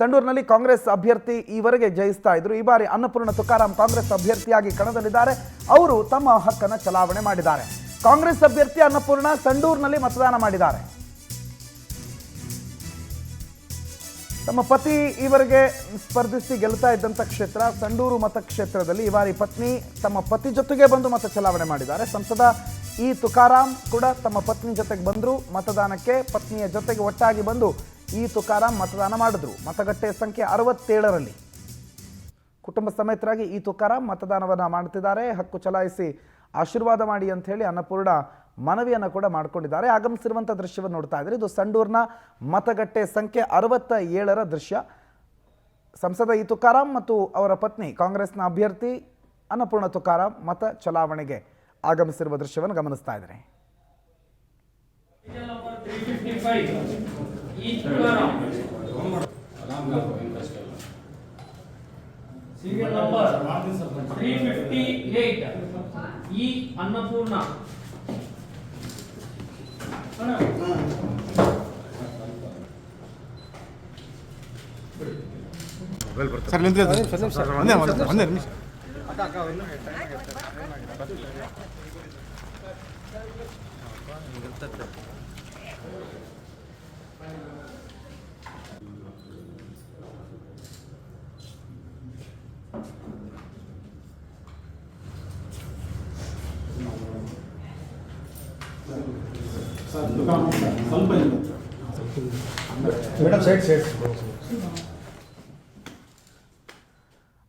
ಸಂಡೂರಿನಲ್ಲಿ ಕಾಂಗ್ರೆಸ್ ಅಭ್ಯರ್ಥಿ ಈವರೆಗೆ ಜಯಿಸ್ತಾ ಇದ್ರು. ಈ ಬಾರಿ ಅನ್ನಪೂರ್ಣ ತುಕಾರಾಂ ಕಾಂಗ್ರೆಸ್ ಅಭ್ಯರ್ಥಿಯಾಗಿ ಕಣದಲ್ಲಿದ್ದಾರೆ. ಅವರು ತಮ್ಮ ಹಕ್ಕನ್ನು ಚಲಾವಣೆ ಮಾಡಿದ್ದಾರೆ. ಕಾಂಗ್ರೆಸ್ ಅಭ್ಯರ್ಥಿ ಅನ್ನಪೂರ್ಣ ಸಂಡೂರಿನಲ್ಲಿ ಮತದಾನ ಮಾಡಿದ್ದಾರೆ. ತಮ್ಮ ಪತಿ ಈವರೆಗೆ ಸ್ಪರ್ಧಿಸಿ ಗೆಲ್ತಾ ಇದ್ದಂಥ ಕ್ಷೇತ್ರ ಸಂಡೂರು ಮತಕ್ಷೇತ್ರದಲ್ಲಿ ಈ ಬಾರಿ ಪತ್ನಿ ತಮ್ಮ ಪತಿ ಜೊತೆಗೆ ಬಂದು ಮತ ಚಲಾವಣೆ ಮಾಡಿದ್ದಾರೆ. ಸಂಸದ ಇ ತುಕಾರಾಂ ಕೂಡ ತಮ್ಮ ಪತ್ನಿ ಜೊತೆಗೆ ಬಂದರು ಮತದಾನಕ್ಕೆ. ಪತ್ನಿಯ ಜೊತೆಗೆ ಒಟ್ಟಾಗಿ ಬಂದು ಇ ತುಕಾರಾಂ ಮತದಾನ ಮಾಡಿದ್ರು. ಮತಗಟ್ಟೆ ಸಂಖ್ಯೆ 67ರಲ್ಲಿ ಕುಟುಂಬ ಸಮೇತರಾಗಿ ಇ ತುಕಾರಾಂ ಮತದಾನವನ್ನು ಮಾಡ್ತಿದ್ದಾರೆ. ಹಕ್ಕು ಚಲಾಯಿಸಿ ಆಶೀರ್ವಾದ ಮಾಡಿ ಅಂತ ಹೇಳಿ ಅನ್ನಪೂರ್ಣ ಮನವಿಯನ್ನು ಕೂಡ ಮಾಡಿಕೊಂಡಿದ್ದಾರೆ. ಆಗಮಿಸಿರುವಂಥ ದೃಶ್ಯವನ್ನು ನೋಡ್ತಾ ಇದ್ದಾರೆ. ಇದು ಸಂಡೂರಿನ ಮತಗಟ್ಟೆ ಸಂಖ್ಯೆ 67ರ ದೃಶ್ಯ. ಸಂಸದ ಇ ತುಕಾರಾಂ ಮತ್ತು ಅವರ ಪತ್ನಿ ಕಾಂಗ್ರೆಸ್ನ ಅಭ್ಯರ್ಥಿ ಅನ್ನಪೂರ್ಣ ತುಕಾರಾಂ ಮತ ಚಲಾವಣೆಗೆ ಆಗಮಿಸಿರುವ ದೃಶ್ಯವನ್ನು ಗಮನಿಸ್ತಾ ಇದ್ದಾರೆ. ಸೀರಿಯಲ್ ನಂಬರ್ 358 ಈ ಅನ್ನಪೂರ್ಣ ಸರ್ ಒಂದೇ ನಿಮಿಷ.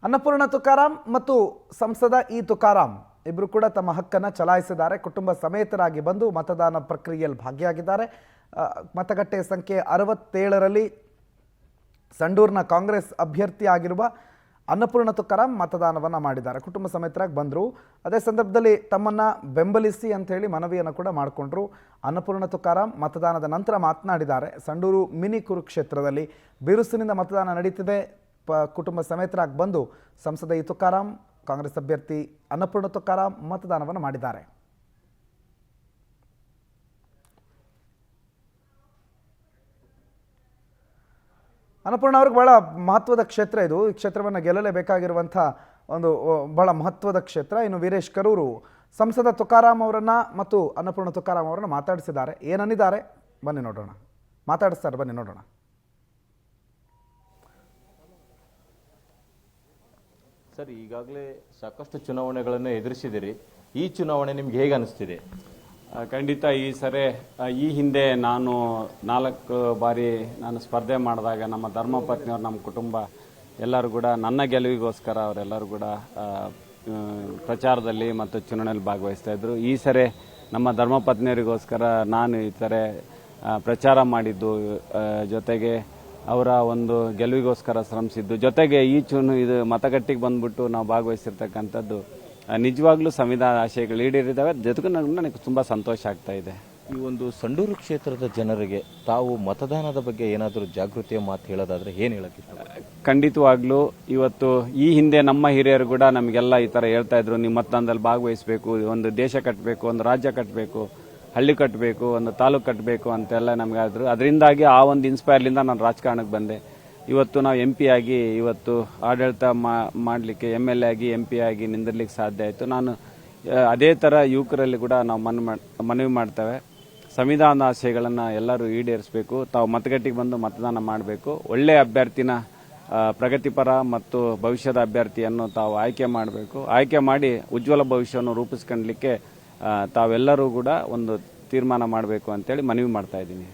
ಅನ್ನಪೂರ್ಣ ತುಕಾರಾಂ ಮತ್ತು ಸಂಸದ ಇ ತುಕಾರಾಂ ಇಬ್ಬರು ಕೂಡ ತಮ್ಮ ಹಕ್ಕನ್ನು ಚಲಾಯಿಸಿದ್ದಾರೆ. ಕುಟುಂಬ ಸಮೇತರಾಗಿ ಬಂದು ಮತದಾನ ಪ್ರಕ್ರಿಯೆಯಲ್ಲಿ ಭಾಗಿಯಾಗಿದ್ದಾರೆ. ಮತಗಟ್ಟೆ ಸಂಖ್ಯೆ 67ರಲ್ಲಿ ಸಂಡೂರಿನ ಕಾಂಗ್ರೆಸ್ ಅಭ್ಯರ್ಥಿ ಆಗಿರುವ ಅನ್ನಪೂರ್ಣ ತುಕಾರಾಂ ಮತದಾನವನ್ನು ಮಾಡಿದ್ದಾರೆ. ಕುಟುಂಬ ಸಮೇತರಾಗಿ ಬಂದರು. ಅದೇ ಸಂದರ್ಭದಲ್ಲಿ ತಮ್ಮನ್ನು ಬೆಂಬಲಿಸಿ ಅಂಥೇಳಿ ಮನವಿಯನ್ನು ಕೂಡ ಮಾಡಿಕೊಂಡ್ರು. ಅನ್ನಪೂರ್ಣ ತುಕಾರಾಂ ಮತದಾನದ ನಂತರ ಮಾತನಾಡಿದ್ದಾರೆ. ಸಂಡೂರು ಮಿನಿ ಕುರುಕ್ಷೇತ್ರದಲ್ಲಿ ಬಿರುಸಿನಿಂದ ಮತದಾನ ನಡೀತಿದೆ. ಕುಟುಂಬ ಸಮೇತರಾಗಿ ಬಂದು ಸಂಸದ ಇ ತುಕಾರಾಂ ಕಾಂಗ್ರೆಸ್ ಅಭ್ಯರ್ಥಿ ಅನ್ನಪೂರ್ಣ ತುಕಾರಾಂ ಮತದಾನವನ್ನು ಮಾಡಿದ್ದಾರೆ. ಅನ್ನಪೂರ್ಣ ಅವ್ರಿಗೆ ಬಹಳ ಮಹತ್ವದ ಕ್ಷೇತ್ರ ಇದು. ಈ ಕ್ಷೇತ್ರವನ್ನು ಗೆಲ್ಲಲೇಬೇಕಾಗಿರುವಂಥ ಒಂದು ಬಹಳ ಮಹತ್ವದ ಕ್ಷೇತ್ರ. ಇನ್ನು ವೀರೇಶ್ ಕರೂರು ಸಂಸದ ತುಕಾರಾಂ ಅವರನ್ನು ಮತ್ತು ಅನ್ನಪೂರ್ಣ ತುಕಾರಾಂ ಅವರನ್ನು ಮಾತಾಡಿಸಿದ್ದಾರೆ. ಏನನ್ನಿದ್ದಾರೆ ಬನ್ನಿ ನೋಡೋಣ. ಮಾತಾಡಿಸ್ತಾರೆ, ಬನ್ನಿ ನೋಡೋಣ. ಸರ್, ಈಗಾಗಲೇ ಸಾಕಷ್ಟು ಚುನಾವಣೆಗಳನ್ನು ಎದುರಿಸಿದಿರಿ. ಈ ಚುನಾವಣೆ ನಿಮ್ಗೆ ಹೇಗೆ ಅನಿಸ್ತಿದೆ? ಖಂಡಿತ ಈ ಸರಿ ಈ ಹಿಂದೆ ನಾನು 4 ಬಾರಿ ನಾನು ಸ್ಪರ್ಧೆ ಮಾಡಿದಾಗ ನಮ್ಮ ಧರ್ಮಪತ್ನಿಯವರು, ನಮ್ಮ ಕುಟುಂಬ ಎಲ್ಲರೂ ಕೂಡ ನನ್ನ ಗೆಲುವಿಗೋಸ್ಕರ ಅವರೆಲ್ಲರೂ ಕೂಡ ಪ್ರಚಾರದಲ್ಲಿ ಮತ್ತು ಚುನಾವಣೆಯಲ್ಲಿ ಭಾಗವಹಿಸ್ತಾ ಇದ್ರು. ಈ ಸರಿ ನಮ್ಮ ಧರ್ಮಪತ್ನಿಯರಿಗೋಸ್ಕರ ನಾನು ಈ ಥರ ಪ್ರಚಾರ ಮಾಡಿದ್ದು, ಜೊತೆಗೆ ಅವರ ಒಂದು ಗೆಲುವಿಗೋಸ್ಕರ ಶ್ರಮಿಸಿದ್ದು, ಜೊತೆಗೆ ಇದು ಮತಗಟ್ಟೆಗೆ ಬಂದ್ಬಿಟ್ಟು ನಾವು ಭಾಗವಹಿಸಿರ್ತಕ್ಕಂಥದ್ದು ನಿಜವಾಗ್ಲೂ ಸಂವಿಧಾನ ಆಶಯಗಳು ಈಡೇರಿದ್ದಾವೆ. ಜೊತೆಗೆ ನನಗೆ ತುಂಬ ಸಂತೋಷ ಆಗ್ತಾ ಇದೆ. ಈ ಒಂದು ಸಂಡೂರು ಕ್ಷೇತ್ರದ ಜನರಿಗೆ ತಾವು ಮತದಾನದ ಬಗ್ಗೆ ಏನಾದರೂ ಜಾಗೃತಿಯ ಮಾತು ಹೇಳೋದಾದ್ರೆ ಏನು ಹೇಳಕ್ಕಿಷ್ಟ? ಖಂಡಿತವಾಗ್ಲೂ ಇವತ್ತು ಈ ಹಿಂದೆ ನಮ್ಮ ಹಿರಿಯರು ಕೂಡ ನಮಗೆಲ್ಲ ಈ ಥರ ಹೇಳ್ತಾ ಇದ್ರು, ನೀವು ಮತದಾನದಲ್ಲಿ ಭಾಗವಹಿಸಬೇಕು, ಒಂದು ದೇಶ ಕಟ್ಟಬೇಕು, ಒಂದು ರಾಜ್ಯ ಕಟ್ಟಬೇಕು, ಹಳ್ಳಿ ಕಟ್ಟಬೇಕು, ಒಂದು ತಾಲೂಕು ಕಟ್ಟಬೇಕು ಅಂತೆಲ್ಲ ನಮಗೆ ಆದರು. ಅದರಿಂದಾಗಿ ಆ ಒಂದು ಇನ್ಸ್ಪೈರ್ಲಿಂದ ನಾನು ರಾಜಕಾರಣಕ್ಕೆ ಬಂದೆ. ಇವತ್ತು ನಾವು MP ಆಗಿ ಇವತ್ತು ಆಡಳಿತ ಮಾಡಲಿಕ್ಕೆ MLA ಆಗಿ MP ಆಗಿ ನಿಂದಿರ್ಲಿಕ್ಕೆ ಸಾಧ್ಯ ಆಯಿತು. ನಾನು ಅದೇ ಥರ ಯುವಕರಲ್ಲಿ ಕೂಡ ನಾವು ಮನವಿ ಮಾಡ್ತೇವೆ, ಸಂವಿಧಾನ ಆಶಯಗಳನ್ನು ಎಲ್ಲರೂ ಈಡೇರಿಸಬೇಕು. ತಾವು ಮತಗಟ್ಟೆಗೆ ಬಂದು ಮತದಾನ ಮಾಡಬೇಕು. ಒಳ್ಳೆಯ ಅಭ್ಯರ್ಥಿನ, ಪ್ರಗತಿಪರ ಮತ್ತು ಭವಿಷ್ಯದ ಅಭ್ಯರ್ಥಿಯನ್ನು ತಾವು ಆಯ್ಕೆ ಮಾಡಬೇಕು. ಆಯ್ಕೆ ಮಾಡಿ ಉಜ್ವಲ ಭವಿಷ್ಯವನ್ನು ರೂಪಿಸ್ಕೊಳ್ಳಲಿಕ್ಕೆ ತಾವೆಲ್ಲರೂ ಕೂಡ ಒಂದು ತೀರ್ಮಾನ ಮಾಡಬೇಕು ಅಂತೇಳಿ ಮನವಿ ಮಾಡ್ತಾ ಇದ್ದೀನಿ.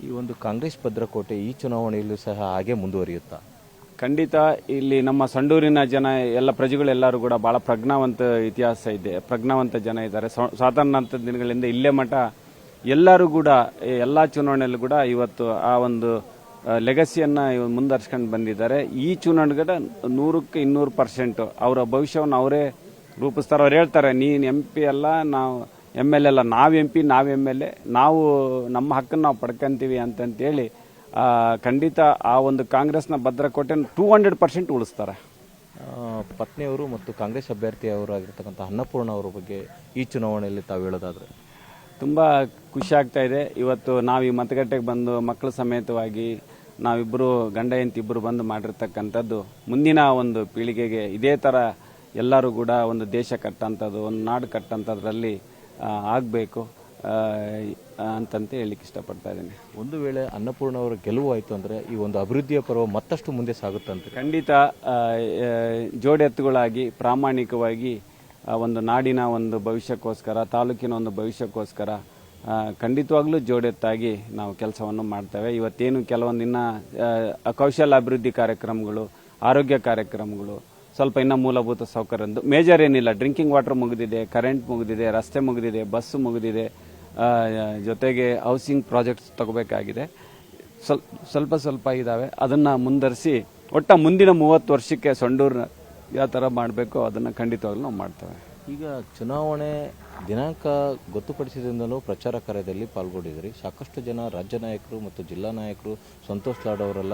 ಈ ಒಂದು ಕಾಂಗ್ರೆಸ್ ಭದ್ರಕೋಟೆ ಈ ಚುನಾವಣೆಯಲ್ಲೂ ಸಹ ಹಾಗೆ ಮುಂದುವರಿಯುತ್ತಾ? ಖಂಡಿತ ಇಲ್ಲಿ ನಮ್ಮ ಸಂಡೂರಿನ ಜನ ಎಲ್ಲ ಪ್ರಜೆಗಳೆಲ್ಲರೂ ಕೂಡ ಬಹಳ ಪ್ರಜ್ಞಾವಂತ ಇತಿಹಾಸ ಇದೆ, ಪ್ರಜ್ಞಾವಂತ ಜನ ಇದ್ದಾರೆ. ಸ್ವಾತಂತ್ರ್ಯ ದಿನಗಳಿಂದ ಇಲ್ಲೇ ಮಠ ಎಲ್ಲರೂ ಕೂಡ ಎಲ್ಲ ಚುನಾವಣೆಯಲ್ಲೂ ಕೂಡ ಇವತ್ತು ಆ ಒಂದು ಲೆಗಸಿಯನ್ನು ಮುಂದುವರ್ಸ್ಕೊಂಡು ಬಂದಿದ್ದಾರೆ. ಈ ಚುನಾವಣೆಗಳ 100ಕ್ಕೆ 200% ಅವರ ಭವಿಷ್ಯವನ್ನು ಅವರೇ ರೂಪಿಸ್ತಾರೆ. ಅವ್ರು ಹೇಳ್ತಾರೆ, ನೀನು MP ಅಲ್ಲ, ನಾವು MLA ಅಲ್ಲ, ನಾವು MP, ನಾವು MLA, ನಾವು ನಮ್ಮ ಹಕ್ಕನ್ನು ನಾವು ಪಡ್ಕೊಂತೀವಿ ಅಂತಂತೇಳಿ ಖಂಡಿತ ಆ ಒಂದು ಕಾಂಗ್ರೆಸ್ನ ಭದ್ರಕೋಟೆ 200% ಉಳಿಸ್ತಾರೆ. ಪತ್ನಿಯವರು ಮತ್ತು ಕಾಂಗ್ರೆಸ್ ಅಭ್ಯರ್ಥಿಯವರಾಗಿರ್ತಕ್ಕಂಥ ಅನ್ನಪೂರ್ಣ ಅವರ ಬಗ್ಗೆ ಈ ಚುನಾವಣೆಯಲ್ಲಿ ತಾವು ಹೇಳೋದಾದ್ರೆ? ತುಂಬ ಖುಷಿ ಆಗ್ತಾ ಇದೆ. ಇವತ್ತು ನಾವು ಈ ಮತಗಟ್ಟೆಗೆ ಬಂದು ಮಕ್ಕಳ ಸಮೇತವಾಗಿ ನಾವಿಬ್ಬರು ಗಂಡ ಹೆಂಡತಿ ಇಬ್ಬರು ಬಂದು ಮಾಡಿರ್ತಕ್ಕಂಥದ್ದು ಮುಂದಿನ ಒಂದು ಪೀಳಿಗೆಗೆ ಇದೇ ಥರ ಎಲ್ಲರೂ ಕೂಡ ಒಂದು ದೇಶ ಕಟ್ಟಂಥದ್ದು, ಒಂದು ನಾಡು ಕಟ್ಟಂಥದ್ರಲ್ಲಿ ಆಗಬೇಕು ಅಂತಂತ ಹೇಳಲಿಕ್ಕೆ ಇಷ್ಟಪಡ್ತಾ ಇದ್ದೀನಿ. ಒಂದು ವೇಳೆ ಅನ್ನಪೂರ್ಣ ಅವರ ಗೆಲುವು ಆಯಿತು ಅಂದರೆ ಈ ಒಂದು ಅಭಿವೃದ್ಧಿಯ ಪರ್ವ ಮತ್ತಷ್ಟು ಮುಂದೆ ಸಾಗುತ್ತಂತೆ. ಖಂಡಿತ ಜೋಡೆತ್ತುಗಳಾಗಿ ಪ್ರಾಮಾಣಿಕವಾಗಿ ಒಂದು ನಾಡಿನ ಒಂದು ಭವಿಷ್ಯಕ್ಕೋಸ್ಕರ, ತಾಲೂಕಿನ ಒಂದು ಭವಿಷ್ಯಕ್ಕೋಸ್ಕರ ಖಂಡಿತವಾಗ್ಲೂ ಜೋಡೆತ್ತಾಗಿ ನಾವು ಕೆಲಸವನ್ನು ಮಾಡ್ತೇವೆ. ಇವತ್ತೇನು ಕೆಲವೊಂದು ಇನ್ನು ಕೌಶಲ್ಯ ಅಭಿವೃದ್ಧಿ ಕಾರ್ಯಕ್ರಮಗಳು, ಆರೋಗ್ಯ ಕಾರ್ಯಕ್ರಮಗಳು, ಸ್ವಲ್ಪ ಇನ್ನೂ ಮೂಲಭೂತ ಸೌಕರ್ಯ ಮೇಜರ್ ಏನಿಲ್ಲ. ಡ್ರಿಂಕಿಂಗ್ ವಾಟರ್ ಮುಗಿದಿದೆ, ಕರೆಂಟ್ ಮುಗಿದಿದೆ, ರಸ್ತೆ ಮುಗಿದಿದೆ, ಬಸ್ಸು ಮುಗಿದಿದೆ, ಜೊತೆಗೆ ಹೌಸಿಂಗ್ ಪ್ರಾಜೆಕ್ಟ್ಸ್ ತಗೋಬೇಕಾಗಿದೆ. ಸ್ವಲ್ಪ ಇದ್ದಾವೆ. ಅದನ್ನು ಮುಂದರಿಸಿ ಒಟ್ಟ ಮುಂದಿನ 30 ವರ್ಷಕ್ಕೆ ಸಂಡೂರು ಯಾವ ಥರ ಮಾಡಬೇಕು ಅದನ್ನು ಖಂಡಿತವಾಗ್ಲೂ ನಾವು ಮಾಡ್ತೇವೆ. ಈಗ ಚುನಾವಣೆ ದಿನಾಂಕ ಗೊತ್ತುಪಡಿಸಿದಿಂದಲೂ ಪ್ರಚಾರ ಕಾರ್ಯದಲ್ಲಿ ಪಾಲ್ಗೊಂಡಿದ್ರಿ. ಸಾಕಷ್ಟು ಜನ ರಾಜ್ಯ ನಾಯಕರು ಮತ್ತು ಜಿಲ್ಲಾ ನಾಯಕರು, ಸಂತೋಷ್ ಲಾಡ್ ಅವರೆಲ್ಲ,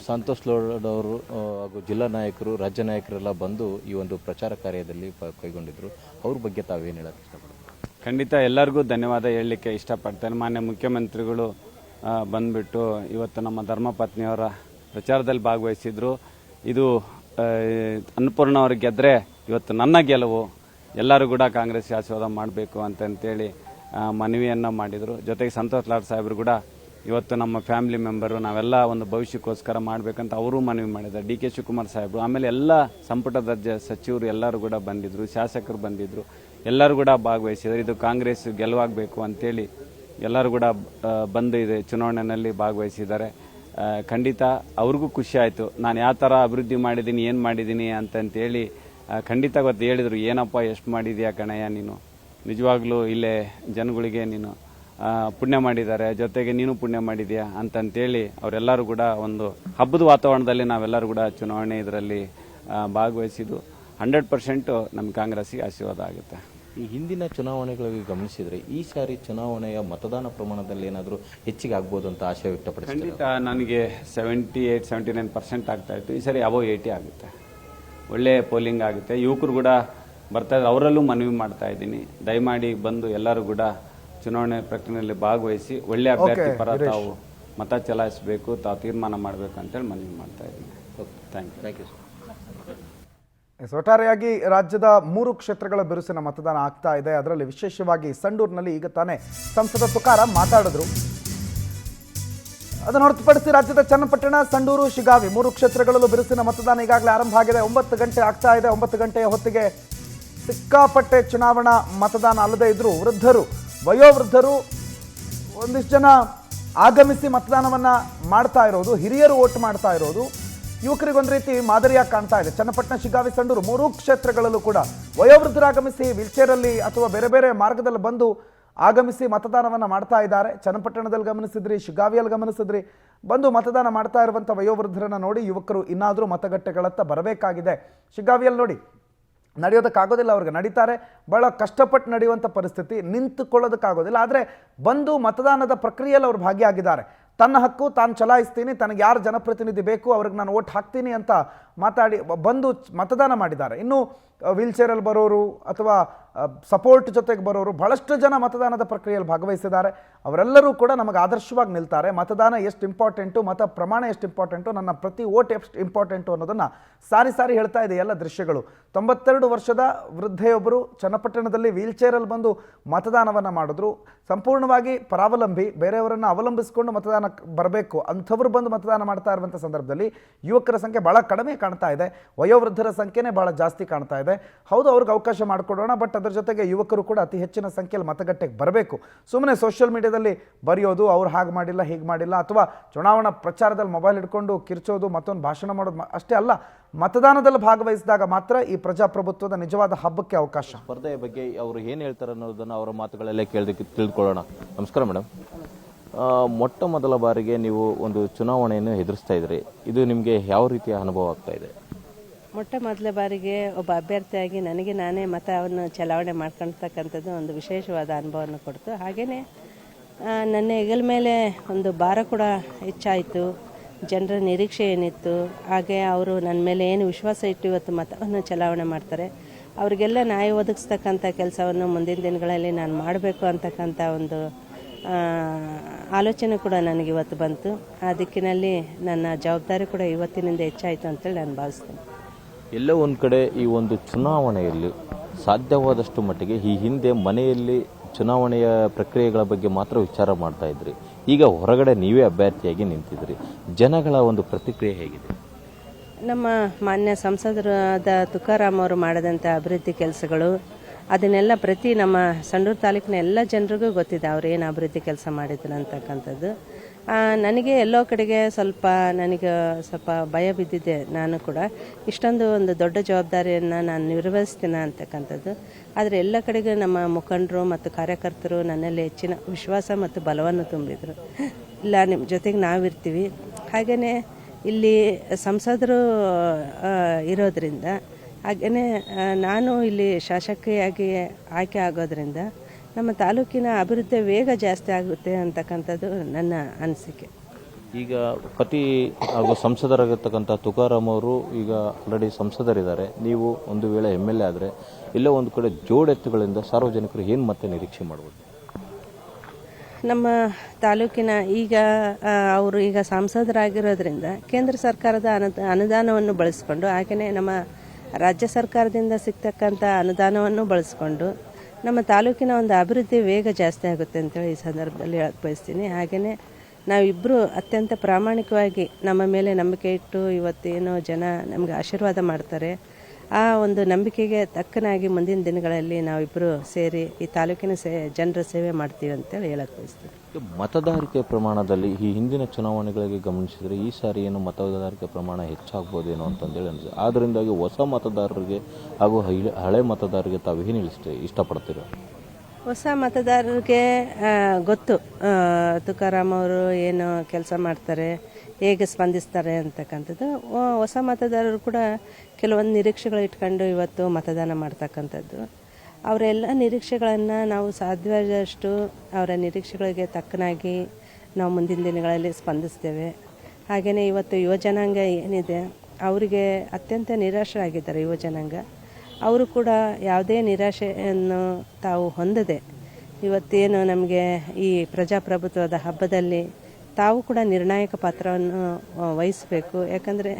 ಸಂತೋಷ್ ಲಾಡ್ ಅವರು ಹಾಗೂ ಜಿಲ್ಲಾ ನಾಯಕರು, ರಾಜ್ಯ ನಾಯಕರೆಲ್ಲ ಬಂದು ಈ ಒಂದು ಪ್ರಚಾರ ಕಾರ್ಯದಲ್ಲಿ ಕೈಗೊಂಡಿದ್ರು. ಅವ್ರ ಬಗ್ಗೆ ತಾವೇನು ಹೇಳಕ್ಕೆ ಇಷ್ಟಪಡ್ತೀವಿ? ಖಂಡಿತ ಎಲ್ಲರಿಗೂ ಧನ್ಯವಾದ ಹೇಳಲಿಕ್ಕೆ ಇಷ್ಟಪಡ್ತೇನೆ. ಮಾನ್ಯ ಮುಖ್ಯಮಂತ್ರಿಗಳು ಬಂದುಬಿಟ್ಟು ಇವತ್ತು ನಮ್ಮ ಧರ್ಮಪತ್ನಿಯವರ ಪ್ರಚಾರದಲ್ಲಿ ಭಾಗವಹಿಸಿದ್ರು. ಇದು ಅನ್ನಪೂರ್ಣ ಅವ್ರಿಗೆ ಗೆದ್ದರೆ ಇವತ್ತು ನನ್ನ ಗೆಲುವು, ಎಲ್ಲರೂ ಕೂಡ ಕಾಂಗ್ರೆಸ್ ಆಶೀರ್ವಾದ ಮಾಡಬೇಕು ಅಂತೇಳಿ ಮನವಿಯನ್ನು ಮಾಡಿದರು. ಜೊತೆಗೆ ಸಂತೋಷ್ ಲಾಡ್ ಸಾಹೇಬರು ಕೂಡ ಇವತ್ತು ನಮ್ಮ ಫ್ಯಾಮಿಲಿ ಮೆಂಬರು, ನಾವೆಲ್ಲ ಒಂದು ಭವಿಷ್ಯಕ್ಕೋಸ್ಕರ ಮಾಡಬೇಕಂತ ಅವರು ಮನವಿ ಮಾಡಿದ್ದಾರೆ. ಡಿ ಕೆ ಶಿವಕುಮಾರ್ ಸಾಹೇಬರು, ಆಮೇಲೆ ಎಲ್ಲ ಸಂಪುಟ ದರ್ಜೆ ಸಚಿವರು ಎಲ್ಲರೂ ಕೂಡ ಬಂದಿದ್ದರು, ಶಾಸಕರು ಬಂದಿದ್ದರು, ಎಲ್ಲರೂ ಕೂಡ ಭಾಗವಹಿಸಿದರು. ಇದು ಕಾಂಗ್ರೆಸ್ ಗೆಲುವಾಗಬೇಕು ಅಂತೇಳಿ ಎಲ್ಲರೂ ಕೂಡ ಬಂದು ಇದೆ ಚುನಾವಣೆಯಲ್ಲಿ ಭಾಗವಹಿಸಿದ್ದಾರೆ. ಖಂಡಿತ ಅವ್ರಿಗೂ ಖುಷಿ ಆಯಿತು, ನಾನು ಯಾವ ಥರ ಅಭಿವೃದ್ಧಿ ಮಾಡಿದ್ದೀನಿ, ಏನು ಮಾಡಿದ್ದೀನಿ ಅಂತೇಳಿ ಖಂಡಿತ ಗೊತ್ತು. ಹೇಳಿದರು, ಏನಪ್ಪ ಎಷ್ಟು ಮಾಡಿದೆಯಾ ಕಣಯ್ಯ ನೀನು, ನಿಜವಾಗ್ಲೂ ಇಲ್ಲೇ ಜನಗಳಿಗೆ ನೀನು ಪುಣ್ಯ ಮಾಡಿದ್ದಾರೆ, ಜೊತೆಗೆ ನೀನು ಪುಣ್ಯ ಮಾಡಿದೆಯಾ ಅಂತೇಳಿ ಅವರೆಲ್ಲರೂ ಕೂಡ ಒಂದು ಹಬ್ಬದ ವಾತಾವರಣದಲ್ಲಿ ನಾವೆಲ್ಲರೂ ಕೂಡ ಚುನಾವಣೆ ಇದರಲ್ಲಿ ಭಾಗವಹಿಸಿದ್ದು 100% ನಮ್ಮ ಕಾಂಗ್ರೆಸ್ಸಿಗೆ ಆಶೀರ್ವಾದ ಆಗುತ್ತೆ. ಈ ಹಿಂದಿನ ಚುನಾವಣೆಗಳಿಗೆ ಗಮನಿಸಿದರೆ ಈ ಸಾರಿ ಚುನಾವಣೆಯ ಮತದಾನ ಪ್ರಮಾಣದಲ್ಲಿ ಏನಾದರೂ ಹೆಚ್ಚಿಗೆ ಆಗ್ಬೋದು ಅಂತ ಆಶಯ ವ್ಯಕ್ತಪಡಿಸಿದೆ. ಖಂಡಿತ ನನಗೆ 78-79% ಆಗ್ತಾ ಇತ್ತು. ಈ ಸಾರಿ ಅಬೌವ್ 80 ಆಗುತ್ತೆ. ಒಳ್ಳೆ ಪೋಲಿಂಗ್ ಆಗುತ್ತೆ. ಯುವಕರು ಕೂಡ ಬರ್ತಾಯಿದ್ರು, ಅವರಲ್ಲೂ ಮನವಿ ಮಾಡ್ತಾ ಇದ್ದೀನಿ, ದಯಮಾಡಿ ಬಂದು ಎಲ್ಲರೂ ಕೂಡ ಚುನಾವಣೆ ಪ್ರಕ್ರಿಯೆಯಲ್ಲಿ ಭಾಗವಹಿಸಿ ಒಳ್ಳೆ ಅಭ್ಯರ್ಥಿ ಪರ ತಾವು ಮತ ಚಲಾಯಿಸಬೇಕು, ತಾವು ತೀರ್ಮಾನ ಮಾಡಬೇಕು ಅಂತೇಳಿ ಮನವಿ ಮಾಡ್ತಾ ಇದ್ದೀನಿ. Thank you. ಒಟ್ಟಾರೆಯಾಗಿ ರಾಜ್ಯದ 3 ಕ್ಷೇತ್ರಗಳ ಬಿರುಸಿನ ಮತದಾನ ಆಗ್ತಾ ಇದೆ. ಅದರಲ್ಲಿ ವಿಶೇಷವಾಗಿ ಸಂಡೂರಿನಲ್ಲಿ ಈಗ ತಾನೇ ಸಂಸದ ತುಕಾರಾಂ ಮಾತಾಡಿದ್ರು. ಅದನ್ನು ಹೊರತುಪಡಿಸಿ ರಾಜ್ಯದ ಚನ್ನಪಟ್ಟಣ, ಸಂಡೂರು, ಶಿಗಾವಿ 3 ಕ್ಷೇತ್ರಗಳಲ್ಲೂ ಬಿರುಸಿನ ಮತದಾನ ಈಗಾಗಲೇ ಆರಂಭ ಆಗಿದೆ. 9 ಗಂಟೆ ಆಗ್ತಾ ಇದೆ. 9 ಗಂಟೆಯ ಹೊತ್ತಿಗೆ ಸಿಕ್ಕಾಪಟ್ಟೆ ಚುನಾವಣಾ ಮತದಾನ ಅಲ್ಲದೇ ಇದ್ರೂ ವೃದ್ಧರು, ವಯೋವೃದ್ಧರು, ಒಂದಿಷ್ಟು ಜನ ಆಗಮಿಸಿ ಮತದಾನವನ್ನು ಮಾಡ್ತಾ ಇರೋದು, ಹಿರಿಯರು ವೋಟ್ ಮಾಡ್ತಾ ಇರೋದು ಯುವಕರಿಗೊಂದು ರೀತಿ ಮಾದರಿಯಾಗಿ ಕಾಣ್ತಾ ಇದೆ. ಚನ್ನಪಟ್ಟಣ, ಶಿಗಾವಿ, ಸಂಡೂರು 3 ಕ್ಷೇತ್ರಗಳಲ್ಲೂ ಕೂಡ ವಯೋವೃದ್ಧರು ಆಗಮಿಸಿ ವೀಲ್ಚೇರಲ್ಲಿ ಅಥವಾ ಬೇರೆ ಬೇರೆ ಮಾರ್ಗದಲ್ಲಿ ಬಂದು ಆಗಮಿಸಿ ಮತದಾನವನ್ನು ಮಾಡ್ತಾ ಇದ್ದಾರೆ. ಚನ್ನಪಟ್ಟಣದಲ್ಲಿ ಗಮನಿಸಿದ್ರಿ, ಶಿಗಾವಿಯಲ್ಲಿ ಗಮನಿಸಿದ್ರಿ, ಬಂದು ಮತದಾನ ಮಾಡ್ತಾ ಇರುವಂಥ ವಯೋವೃದ್ಧರನ್ನು ನೋಡಿ ಯುವಕರು ಇನ್ನಾದರೂ ಮತಗಟ್ಟೆಗಳತ್ತ ಬರಬೇಕಾಗಿದೆ. ಶಿಗಾವಿಯಲ್ಲಿ ನೋಡಿ ನಡೆಯೋದಕ್ಕಾಗೋದಿಲ್ಲ, ಅವ್ರಿಗೆ ನಡೀತಾರೆ, ಭಾಳ ಕಷ್ಟಪಟ್ಟು ನಡೆಯುವಂಥ ಪರಿಸ್ಥಿತಿ, ನಿಂತುಕೊಳ್ಳೋದಕ್ಕಾಗೋದಿಲ್ಲ. ಆದರೆ ಬಂದು ಮತದಾನದ ಪ್ರಕ್ರಿಯೆಯಲ್ಲಿ ಅವರು ಭಾಗಿಯಾಗಿದ್ದಾರೆ. ತನ್ನ ಹಕ್ಕು ತಾನು ಚಲಾಯಿಸ್ತೀನಿ, ತನಗೆ ಯಾರು ಜನಪ್ರತಿನಿಧಿ ಬೇಕು ಅವ್ರಿಗೆ ನಾನು ವೋಟ್ ಹಾಕ್ತೀನಿ ಅಂತ ಮಾತಾಡಿ ಬಂದು ಮತದಾನ ಮಾಡಿದ್ದಾರೆ. ಇನ್ನು ವೀಲ್ಚೇರಲ್ಲಿ ಬರೋರು ಅಥವಾ ಸಪೋರ್ಟ್ ಜೊತೆಗೆ ಬರೋರು ಬಹಳಷ್ಟು ಜನ ಮತದಾನದ ಪ್ರಕ್ರಿಯೆಯಲ್ಲಿ ಭಾಗವಹಿಸಿದ್ದಾರೆ. ಅವರೆಲ್ಲರೂ ಕೂಡ ನಮಗೆ ಆದರ್ಶವಾಗಿ ನಿಲ್ತಾರೆ. ಮತದಾನ ಎಷ್ಟು ಇಂಪಾರ್ಟೆಂಟು, ಮತ ಪ್ರಮಾಣ ಎಷ್ಟು ಇಂಪಾರ್ಟೆಂಟು, ನನ್ನ ಪ್ರತಿ ವೋಟ್ ಎಷ್ಟು ಇಂಪಾರ್ಟೆಂಟು ಅನ್ನೋದನ್ನು ಸಾರಿ ಹೇಳ್ತಾ ಇದೆ ಎಲ್ಲ ದೃಶ್ಯಗಳು. 92 ವರ್ಷದ ವೃದ್ಧೆಯೊಬ್ಬರು ಚನ್ನಪಟ್ಟಣದಲ್ಲಿ ವೀಲ್ಚೇರಲ್ಲಿ ಬಂದು ಮತದಾನವನ್ನು ಮಾಡಿದ್ರು. ಸಂಪೂರ್ಣವಾಗಿ ಪರಾವಲಂಬಿ, ಬೇರೆಯವರನ್ನು ಅವಲಂಬಿಸಿಕೊಂಡು ಮತದಾನಕ್ಕೆ ಬರಬೇಕು ಅಂಥವ್ರು ಬಂದು ಮತದಾನ ಮಾಡ್ತಾ ಇರುವಂಥ ಸಂದರ್ಭದಲ್ಲಿ ಯುವಕರ ಸಂಖ್ಯೆ ಭಾಳ ಕಡಿಮೆ ಕಾಣ್ತಾ ಇದೆ, ವಯೋವೃದ್ಧರ ಸಂಖ್ಯೆನೇ ಭಾಳ ಜಾಸ್ತಿ ಕಾಣ್ತಾ ಇದೆ. ಹೌದು, ಅವ್ರಿಗೆ ಅವಕಾಶ ಮಾಡಿಕೊಡೋಣ, ಬಟ್ ಅದರ ಜೊತೆಗೆ ಯುವಕರು ಕೂಡ ಅತಿ ಹೆಚ್ಚಿನ ಸಂಖ್ಯೆಯಲ್ಲಿ ಮತಗಟ್ಟೆಗೆ ಬರಬೇಕು. ಸುಮ್ಮನೆ ಸೋಷಿಯಲ್ ಮೀಡಿಯಾದಲ್ಲಿ ಬರೆಯೋದು, ಅವ್ರು ಹಾಗೆ ಮಾಡಿಲ್ಲ ಹೀಗೆ ಮಾಡಿಲ್ಲ, ಅಥವಾ ಚುನಾವಣಾ ಪ್ರಚಾರದಲ್ಲಿ ಮೊಬೈಲ್ ಹಿಡ್ಕೊಂಡು ಕಿರ್ಚೋದು, ಮತ್ತೊಂದು ಭಾಷಣ ಮಾಡೋದು ಅಷ್ಟೇ ಅಲ್ಲ, ಮತದಾನದಲ್ಲಿ ಭಾಗವಹಿಸಿದಾಗ ಮಾತ್ರ ಈ ಪ್ರಜಾಪ್ರಭುತ್ವದ ನಿಜವಾದ ಹಬ್ಬಕ್ಕೆ ಅವಕಾಶ. ಸ್ಪರ್ಧೆಯ ಬಗ್ಗೆ ಅವರು ಏನು ಹೇಳ್ತಾರೆ ಅನ್ನೋದನ್ನು ಅವರ ಮಾತುಗಳಲ್ಲೇ ತಿಳಿದುಕೊಳ್ಳೋಣ. ನಮಸ್ಕಾರ ಮೇಡಮ್. ಮೊಟ್ಟ ಮೊದಲ ಬಾರಿಗೆ ನೀವು ಒಂದು ಚುನಾವಣೆಯನ್ನು ಎದುರಿಸ್ತಾ ಇದ್ರಿ, ಇದು ನಿಮಗೆ ಯಾವ ರೀತಿಯ ಅನುಭವ ಆಗ್ತಾ ಇದೆ? ಮೊಟ್ಟ ಮೊದಲ ಬಾರಿಗೆ ಒಬ್ಬ ಅಭ್ಯರ್ಥಿಯಾಗಿ ನನಗೆ ನಾನೇ ಮತವನ್ನು ಚಲಾವಣೆ ಮಾಡ್ಕೊಳ್ತಕ್ಕಂಥದ್ದು ಒಂದು ವಿಶೇಷವಾದ ಅನುಭವವನ್ನು ಕೊಡ್ತು. ಹಾಗೆಯೇ ನನ್ನ ಹೆಗಲ ಮೇಲೆ ಒಂದು ಭಾರ ಕೂಡ ಹೆಚ್ಚಾಯಿತು. ಜನರ ನಿರೀಕ್ಷೆ ಏನಿತ್ತು, ಹಾಗೆ ಅವರು ನನ್ನ ಮೇಲೆ ಏನು ವಿಶ್ವಾಸ ಇಟ್ಟು ಇವತ್ತು ಮತವನ್ನು ಚಲಾವಣೆ ಮಾಡ್ತಾರೆ, ಅವರಿಗೆಲ್ಲ ನ್ಯಾಯ ಒದಗಿಸ್ತಕ್ಕಂಥ ಕೆಲಸವನ್ನು ಮುಂದಿನ ದಿನಗಳಲ್ಲಿ ನಾನು ಮಾಡಬೇಕು ಅಂತಕ್ಕಂಥ ಒಂದು ಆಲೋಚನೆ ಕೂಡ ನನಗೆ ಇವತ್ತು ಬಂತು. ಆ ದಿಕ್ಕಿನಲ್ಲಿ ನನ್ನ ಜವಾಬ್ದಾರಿ ಕೂಡ ಇವತ್ತಿನಿಂದ ಹೆಚ್ಚಾಯಿತು ಅಂತೇಳಿ ನಾನು ಭಾವಿಸ್ತೇನೆ. ಎಲ್ಲೋ ಒಂದು ಕಡೆ ಈ ಒಂದು ಚುನಾವಣೆಯಲ್ಲಿ ಸಾಧ್ಯವಾದಷ್ಟು ಮಟ್ಟಿಗೆ ಈ ಹಿಂದೆ ಮನೆಯಲ್ಲಿ ಚುನಾವಣೆಯ ಪ್ರಕ್ರಿಯೆಗಳ ಬಗ್ಗೆ ಮಾತ್ರ ವಿಚಾರ ಮಾಡ್ತಾ ಇದ್ರಿ, ಈಗ ಹೊರಗಡೆ ನೀವೇ ಅಭ್ಯರ್ಥಿಯಾಗಿ ನಿಂತಿದ್ರಿ. ಜನಗಳ ಒಂದು ಪ್ರತಿಕ್ರಿಯೆ ಹೇಗಿದೆ? ನಮ್ಮ ಮಾನ್ಯ ಸಂಸದರಾದ ತುಕಾರಾಮ್ ಅವರು ಮಾಡಿದಂಥ ಅಭಿವೃದ್ಧಿ ಕೆಲಸಗಳು ಅದನ್ನೆಲ್ಲ ಪ್ರತಿ ನಮ್ಮ ಸಂಡೂರು ತಾಲೂಕಿನ ಎಲ್ಲ ಜನರಿಗೂ ಗೊತ್ತಿದೆ ಅವ್ರು ಏನು ಅಭಿವೃದ್ಧಿ ಕೆಲಸ ಮಾಡಿದ್ರು ಅಂತಕ್ಕಂಥದ್ದು. ನನಗೆ ಎಲ್ಲೋ ಕಡೆಗೆ ನನಗೆ ಸ್ವಲ್ಪ ಭಯ ಬಿದ್ದಿದೆ. ನಾನು ಕೂಡ ಇಷ್ಟೊಂದು ಒಂದು ದೊಡ್ಡ ಜವಾಬ್ದಾರಿಯನ್ನು ನಾನು ನಿರ್ವಹಿಸ್ತೀನಿ ಅಂತಕ್ಕಂಥದ್ದು. ಆದರೆ ಎಲ್ಲ ಕಡೆಗೂ ನಮ್ಮ ಮುಖಂಡರು ಮತ್ತು ಕಾರ್ಯಕರ್ತರು ನನ್ನಲ್ಲಿ ಹೆಚ್ಚಿನ ವಿಶ್ವಾಸ ಮತ್ತು ಬಲವನ್ನು ತುಂಬಿದರು. ಇಲ್ಲ, ನಿಮ್ಮ ಜೊತೆಗೆ ನಾವಿರ್ತೀವಿ. ಹಾಗೆಯೇ ಇಲ್ಲಿ ಸಂಸದರು ಇರೋದ್ರಿಂದ, ಹಾಗೆಯೇ ನಾನು ಇಲ್ಲಿ ಶಾಸಕಿಯಾಗಿ ಆಯ್ಕೆ ಆಗೋದ್ರಿಂದ ನಮ್ಮ ತಾಲೂಕಿನ ಅಭಿವೃದ್ಧಿ ವೇಗ ಜಾಸ್ತಿ ಆಗುತ್ತೆ ಅಂತಕ್ಕಂಥದ್ದು ನನ್ನ ಅನಿಸಿಕೆ. ಈಗ ಪತಿ ಹಾಗೂ ಸಂಸದರಾಗಿರ್ತಕ್ಕಂಥ ತುಕಾರಾಮ್ ಅವರು ಈಗ ಆಲ್ರೆಡಿ ಸಂಸದರಿದ್ದಾರೆ. ನೀವು ಒಂದು ವೇಳೆ MLA ಆದರೆ ಎಲ್ಲೋ ಒಂದು ಕಡೆ ಜೋಡೆತ್ತುಗಳಿಂದ ಸಾರ್ವಜನಿಕರು ಏನು ಮತ್ತೆ ನಿರೀಕ್ಷೆ ಮಾಡ್ಬೋದು? ನಮ್ಮ ತಾಲೂಕಿನ ಈಗ ಅವರು ಈಗ ಸಂಸದರಾಗಿರೋದ್ರಿಂದ ಕೇಂದ್ರ ಸರ್ಕಾರದ ಅನುದಾನವನ್ನು ಬಳಸಿಕೊಂಡು, ಹಾಗೆಯೇ ನಮ್ಮ ರಾಜ್ಯ ಸರ್ಕಾರದಿಂದ ಸಿಗ್ತಕ್ಕಂಥ ಅನುದಾನವನ್ನು ಬಳಸಿಕೊಂಡು ನಮ್ಮ ತಾಲೂಕಿನ ಒಂದು ಅಭಿವೃದ್ಧಿ ವೇಗ ಜಾಸ್ತಿ ಆಗುತ್ತೆ ಅಂತೇಳಿ ಈ ಸಂದರ್ಭದಲ್ಲಿ ಹೇಳಕ್ಕೆ ಬಯಸ್ತೀನಿ. ಹಾಗೆಯೇ ನಾವಿಬ್ಬರು ಅತ್ಯಂತ ಪ್ರಾಮಾಣಿಕವಾಗಿ ನಮ್ಮ ಮೇಲೆ ನಂಬಿಕೆ ಇಟ್ಟು ಇವತ್ತೇನು ಜನ ನಮಗೆ ಆಶೀರ್ವಾದ ಮಾಡ್ತಾರೆ, ಆ ಒಂದು ನಂಬಿಕೆಗೆ ತಕ್ಕನಾಗಿ ಮುಂದಿನ ದಿನಗಳಲ್ಲಿ ನಾವಿಬ್ಬರು ಸೇರಿ ಈ ತಾಲೂಕಿನ ಜನರ ಸೇವೆ ಮಾಡ್ತೀವಿ ಅಂತೇಳಿ ಹೇಳಕ್ಕೆ ಬಯಸ್ತೀವಿ. ಮತದಾರಿಕೆ ಪ್ರಮಾಣದಲ್ಲಿ ಈ ಹಿಂದಿನ ಚುನಾವಣೆಗಳಿಗೆ ಗಮನಿಸಿದರೆ ಈ ಸಾರಿ ಏನು ಮತದಾರಿಕೆ ಪ್ರಮಾಣ ಹೆಚ್ಚಾಗ್ಬೋದೇನೋ ಅಂತಂದೇಳಿ ಅನಿಸುತ್ತೆ. ಆದ್ದರಿಂದಾಗಿ ಹೊಸ ಮತದಾರರಿಗೆ ಹಾಗೂ ಹಳೆ ಮತದಾರರಿಗೆ ತಾವೇನು ಇಷ್ಟಪಡ್ತೀರ? ಹೊಸ ಮತದಾರರಿಗೆ ಗೊತ್ತು ತುಕಾರಾಮ್ ಅವರು ಏನು ಕೆಲಸ ಮಾಡ್ತಾರೆ, ಹೇಗೆ ಸ್ಪಂದಿಸ್ತಾರೆ ಅಂತಕ್ಕಂಥದ್ದು. ಹೊಸ ಮತದಾರರು ಕೂಡ ಕೆಲವೊಂದು ನಿರೀಕ್ಷೆಗಳು ಇಟ್ಕೊಂಡು ಇವತ್ತು ಮತದಾನ ಮಾಡ್ತಕ್ಕಂಥದ್ದು. ಅವರೆಲ್ಲ ನಿರೀಕ್ಷೆಗಳನ್ನು ನಾವು ಸಾಧ್ಯವಾದಷ್ಟು ಅವರ ನಿರೀಕ್ಷೆಗಳಿಗೆ ತಕ್ಕನಾಗಿ ನಾವು ಮುಂದಿನ ದಿನಗಳಲ್ಲಿ ಸ್ಪಂದಿಸ್ತೇವೆ. ಹಾಗೆಯೇ ಇವತ್ತು ಯುವಜನಾಂಗ ಏನಿದೆ ಅವರಿಗೆ ಅತ್ಯಂತ ನಿರಾಶರಾಗಿದ್ದಾರೆ. ಯುವಜನಾಂಗ ಅವರು ಕೂಡ ಯಾವುದೇ ನಿರಾಶೆಯನ್ನು ತಾವು ಹೊಂದದೆ ಇವತ್ತೇನು ನಮಗೆ ಈ ಪ್ರಜಾಪ್ರಭುತ್ವದ ಹಬ್ಬದಲ್ಲಿ ತಾವು ಕೂಡ ನಿರ್ಣಾಯಕ ಪಾತ್ರವನ್ನು ವಹಿಸಬೇಕು. ಯಾಕಂದರೆ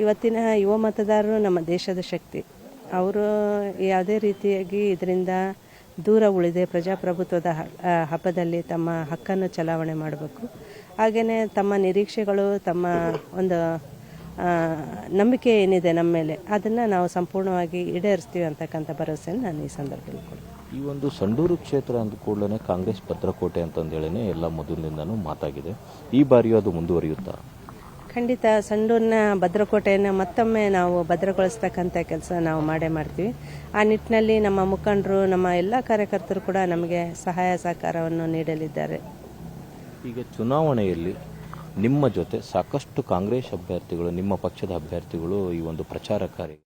ಇವತ್ತಿನ ಯುವ ಮತದಾರರು ನಮ್ಮ ದೇಶದ ಶಕ್ತಿ. ಅವರು ಯಾವುದೇ ರೀತಿಯಾಗಿ ಇದರಿಂದ ದೂರ ಉಳಿದೆ ಪ್ರಜಾಪ್ರಭುತ್ವದ ಹಬ್ಬದಲ್ಲಿ ತಮ್ಮ ಹಕ್ಕನ್ನು ಚಲಾವಣೆ ಮಾಡಬೇಕು. ಹಾಗೆಯೇ ತಮ್ಮ ನಿರೀಕ್ಷೆಗಳು, ತಮ್ಮ ಒಂದು ನಂಬಿಕೆ ಏನಿದೆ ನಮ್ಮ ಮೇಲೆ, ಅದನ್ನು ನಾವು ಸಂಪೂರ್ಣವಾಗಿ ಈಡೇರಿಸ್ತೀವಿ ಅಂತಕ್ಕಂಥ ಭರವಸೆಯನ್ನು ನಾನು ಈ ಸಂದರ್ಭದಲ್ಲಿ ಕೊಡ್ತೀನಿ. ಈ ಒಂದು ಸಂಡೂರು ಕ್ಷೇತ್ರ ಅಂದ ಕೂಡಲೇ ಕಾಂಗ್ರೆಸ್ ಭದ್ರಕೋಟೆ ಅಂತಂದೇಳಿ ಎಲ್ಲ ಮೊದಲಿನಿಂದನೂ ಮಾತಾಗಿದೆ. ಈ ಬಾರಿಯೂ ಅದು ಮುಂದುವರಿಯುತ್ತಾ? ಖಂಡಿತ ಸಂಡೂರಿನ ಭದ್ರಕೋಟೆಯನ್ನು ಮತ್ತೊಮ್ಮೆ ನಾವು ಭದ್ರಗೊಳಿಸ್ತಕ್ಕಂಥ ಕೆಲಸ ನಾವು ಮಾಡೇ ಮಾಡ್ತೀವಿ. ಆ ನಿಟ್ಟಿನಲ್ಲಿ ನಮ್ಮ ಮುಖಂಡರು, ನಮ್ಮ ಎಲ್ಲ ಕಾರ್ಯಕರ್ತರು ಕೂಡ ನಮಗೆ ಸಹಾಯ ಸಹಕಾರವನ್ನು ನೀಡಲಿದ್ದಾರೆ. ಈಗ ಚುನಾವಣೆಯಲ್ಲಿ ನಿಮ್ಮ ಜೊತೆ ಸಾಕಷ್ಟು ಕಾಂಗ್ರೆಸ್ ಅಭ್ಯರ್ಥಿಗಳು, ನಿಮ್ಮ ಪಕ್ಷದ ಅಭ್ಯರ್ಥಿಗಳು ಈ ಒಂದು ಪ್ರಚಾರ ಕಾರ್ಯ